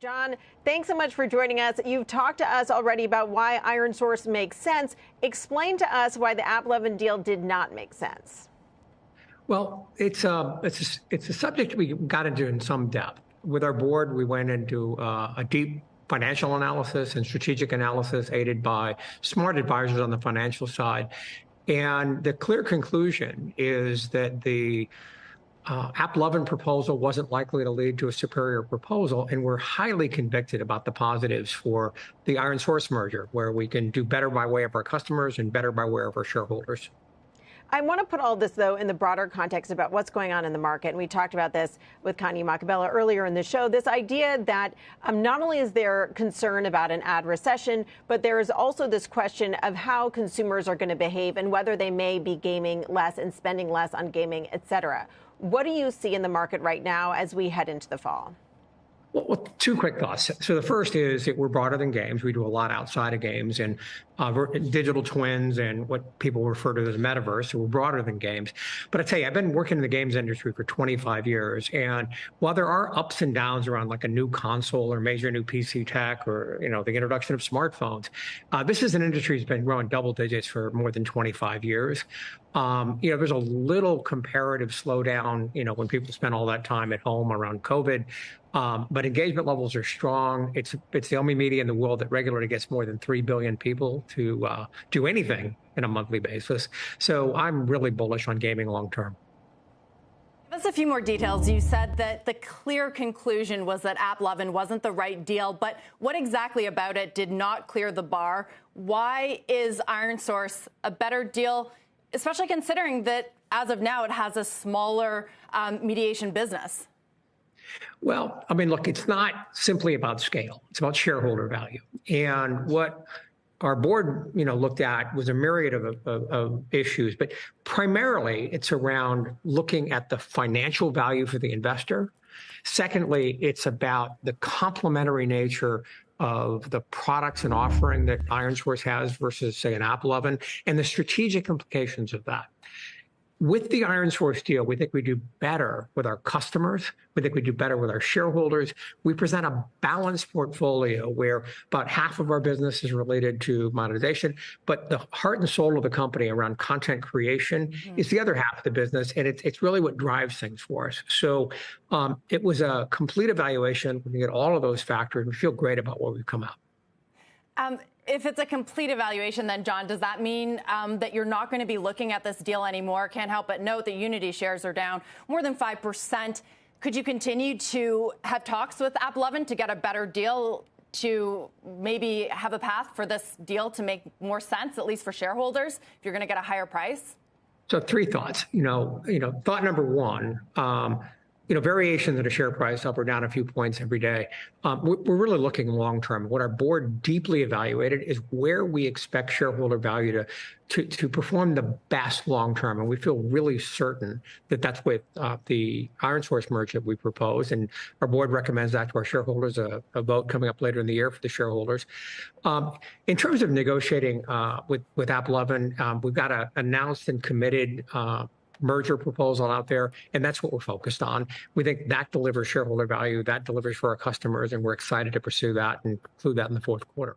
John, thanks so much for joining us. You've talked to us already about why IronSource makes sense. Explain to us why the Applovin deal did not make sense. Well, it's a subject we got into in some depth. With our board, we went into a deep financial analysis and strategic analysis aided by smart advisors on the financial side. And the clear conclusion is that the Applovin proposal wasn't likely to lead to a superior proposal, and we're highly convicted about the positives for the IronSource merger, where we can do better by way of our customers and better by way of our shareholders. I want to put all this, though, in the broader context about what's going on in the market. And we talked about this with Kanye Macabella earlier in the show, this idea that not only is there concern about an ad recession, but there is also this question of how consumers are going to behave and whether they may be gaming less and spending less on gaming, et cetera. What do you see in the market right now as we head into the fall? Well, two quick thoughts. So the first is that we're broader than games. We do a lot outside of games and digital twins and what people refer to as metaverse. So we're broader than games. But I tell you, I've been working in the games industry for 25 years. And while there are ups and downs around like a new console or major new PC tech or, the introduction of smartphones, this is an industry that's been growing double digits for more than 25 years. There's a little comparative slowdown, when people spend all that time at home around COVID. But engagement levels are strong. It's the only media in the world that regularly gets more than 3 billion people to do anything on a monthly basis. So I'm really bullish on gaming long term. Give us a few more details. You said that the clear conclusion was that Applovin wasn't the right deal, but what exactly about it did not clear the bar? Why is IronSource a better deal, especially considering that as of now it has a smaller mediation business? Well, look, it's not simply about scale. It's about shareholder value. And what our board, looked at was a myriad of issues, but primarily it's around looking at the financial value for the investor. Secondly, it's about the complementary nature of the products and offering that IronSource has versus, say, an Applovin, and the strategic implications of that. With the IronSource deal, we think we do better with our customers. We think we do better with our shareholders. We present a balanced portfolio where about half of our business is related to monetization, but the heart and soul of the company around content creation is the other half of the business, and it's really what drives things for us. So it was a complete evaluation. We get all of those factors. We feel great about where we've come out. If it's a complete evaluation, then, John, does that mean that you're not going to be looking at this deal anymore? Can't help but note that Unity shares are down more than 5%. Could you continue to have talks with Applovin to get a better deal, to maybe have a path for this deal to make more sense, at least for shareholders, if you're going to get a higher price? So three thoughts. Thought number one, variations in the share price up or down a few points every day. We're really looking long term. What our board deeply evaluated is where we expect shareholder value to perform the best long term. And we feel really certain that that's with the IronSource merger that we propose. And our board recommends that to our shareholders, a vote coming up later in the year for the shareholders. In terms of negotiating with Applovin, we've got an announced and committed merger proposal out there, and that's what we're focused on. We think that delivers shareholder value, that delivers for our customers, and we're excited to pursue that and include that in the fourth quarter.